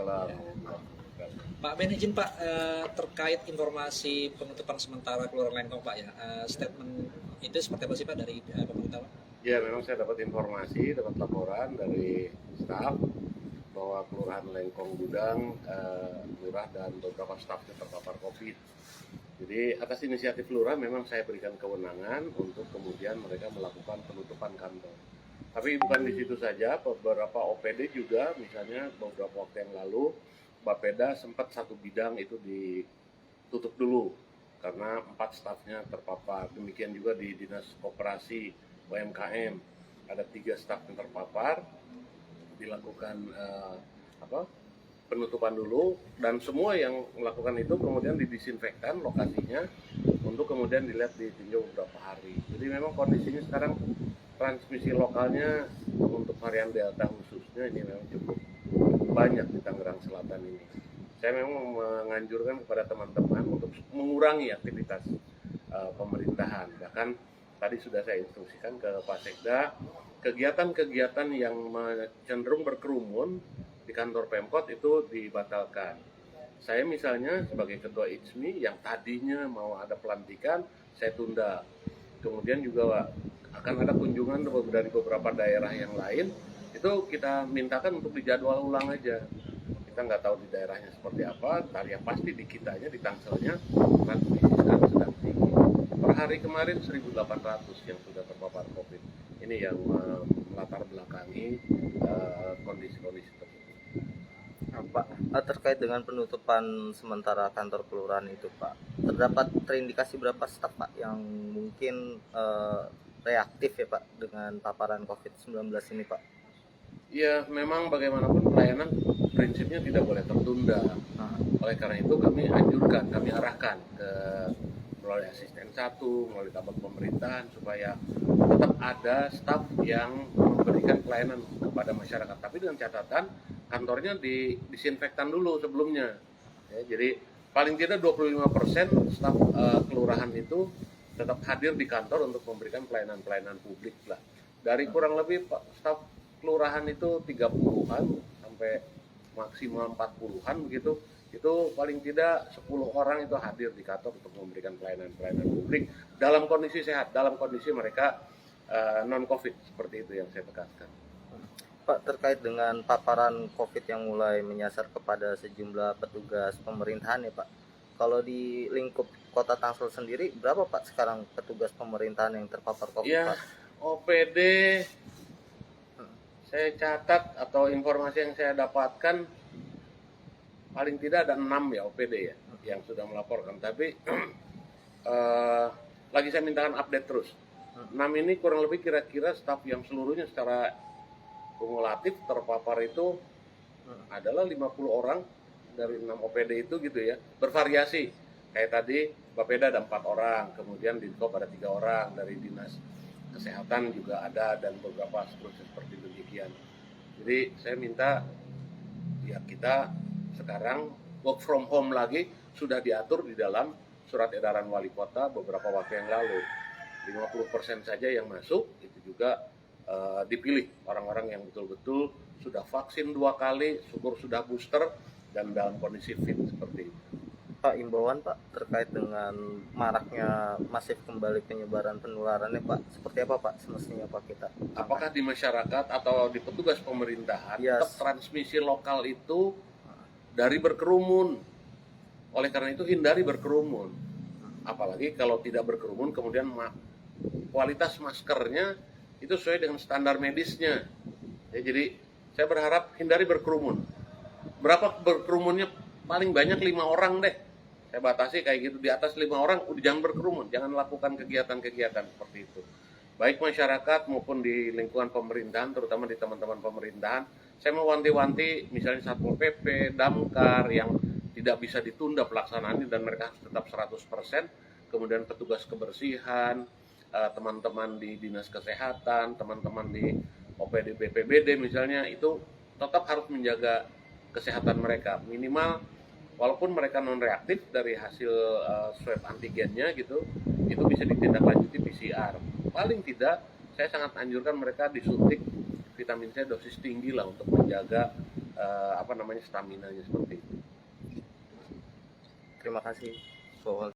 Waalaikumsalam. Pak Ben, izin Pak, terkait informasi penutupan sementara Kelurahan Lengkong Pak ya, statement itu seperti apa sih Pak dari pemerintah Pak? Ya, memang saya dapat informasi, dapat laporan dari staf bahwa Kelurahan Lengkong Gudang, lurah dan beberapa stafnya terpapar COVID. Jadi atas inisiatif lurah memang saya berikan kewenangan untuk kemudian mereka melakukan penutupan kantor. Tapi bukan di situ saja, beberapa OPD juga, misalnya beberapa waktu yang lalu Bapeda sempat satu bidang itu ditutup dulu karena 4 stafnya terpapar. Demikian juga di Dinas Koperasi UMKM ada 3 staf yang terpapar, dilakukan penutupan dulu, dan semua yang melakukan itu kemudian didisinfektan lokasinya untuk kemudian dilihat ditinjau beberapa hari. Jadi memang kondisinya sekarang transmisi lokalnya untuk varian Delta khususnya ini memang cukup banyak di Tangerang Selatan ini. Saya memang menganjurkan kepada teman-teman untuk mengurangi aktivitas pemerintahan. Bahkan tadi sudah saya instruksikan ke Pak Sekda, kegiatan-kegiatan yang cenderung berkerumun di kantor Pemkot itu dibatalkan. Saya misalnya sebagai ketua ICMI yang tadinya mau ada pelantikan, saya tunda. Kemudian juga akan ada kunjungan dari beberapa daerah yang lain, itu kita mintakan untuk dijadwal ulang aja. Kita nggak tahu di daerahnya seperti apa, ntar yang pasti di kitanya, di Tangselnya, transmisi sekarang sedang tinggi. Per hari kemarin 1.800 yang sudah terpapar COVID. Ini yang melatar belakangi kondisi-kondisi tersebut. Pak, terkait dengan penutupan sementara kantor kelurahan itu Pak, terdapat terindikasi berapa staf Pak yang mungkin reaktif ya Pak dengan paparan COVID-19 ini Pak? Ya, memang bagaimanapun pelayanan prinsipnya tidak boleh tertunda. Oleh karena itu kami anjurkan, kami arahkan ke melalui asisten 1, melalui tabel pemerintahan supaya tetap ada staf yang memberikan pelayanan kepada masyarakat. Tapi dengan catatan kantornya disinfektan dulu sebelumnya. Ya, jadi paling tidak 25% staf kelurahan itu tetap hadir di kantor untuk memberikan pelayanan-pelayanan publik lah. Dari kurang lebih staf kelurahan itu 30-an sampai maksimal 40-an begitu. Itu paling tidak 10 orang itu hadir di kantor untuk memberikan pelayanan-pelayanan publik dalam kondisi sehat, dalam kondisi mereka non-COVID, seperti itu yang saya tekankan. Pak, terkait dengan paparan COVID yang mulai menyasar kepada sejumlah petugas pemerintahan ya Pak, kalau di lingkup Kota Tangsel sendiri berapa Pak sekarang petugas pemerintahan yang terpapar COVID ya, Pak? OPD saya catat atau informasi yang saya dapatkan paling tidak ada 6 ya OPD ya yang sudah melaporkan. Tapi lagi saya mintakan update terus. 6 ini kurang lebih kira-kira staf yang seluruhnya secara kumulatif terpapar itu adalah 50 orang dari 6 OPD itu gitu ya. Bervariasi. Kayak tadi Bapeda ada 4 orang, kemudian di Dinkop ada 3 orang, dari Dinas Kesehatan juga ada, dan beberapa seperti demikian. Jadi saya minta ya kita sekarang work from home lagi sudah diatur di dalam surat edaran wali kota beberapa waktu yang lalu. 50% saja yang masuk, itu juga dipilih orang-orang yang betul-betul sudah vaksin 2 kali, syukur sudah booster dan dalam kondisi fit seperti itu. Pak, imbauan Pak terkait dengan maraknya masif kembali penyebaran penularannya Pak, seperti apa Pak semestinya Pak kita? Apakah di masyarakat atau di petugas pemerintahan tetap transmisi lokal itu dari berkerumun. Oleh karena itu hindari berkerumun. Apalagi kalau tidak berkerumun kemudian kualitas maskernya itu sesuai dengan standar medisnya. Ya, jadi saya berharap hindari berkerumun. Berapa berkerumunnya? Paling banyak 5 orang deh. Saya batasi kayak gitu, di atas 5 orang udah jangan berkerumun, jangan lakukan kegiatan-kegiatan seperti itu. Baik masyarakat maupun di lingkungan pemerintahan, terutama di teman-teman pemerintahan, saya mau wanti-wanti misalnya Satpol PP, Damkar yang tidak bisa ditunda pelaksanaannya dan mereka harus tetap 100%, kemudian petugas kebersihan, teman-teman di Dinas Kesehatan, teman-teman di OPD BPBD misalnya, itu tetap harus menjaga kesehatan mereka. Minimal walaupun mereka non reaktif dari hasil swab antigennya gitu, itu bisa ditindaklanjuti PCR. Paling tidak saya sangat anjurkan mereka disuntik vitamin C dosis tinggi lah untuk menjaga stamina nya seperti itu. Terima kasih. Bahwa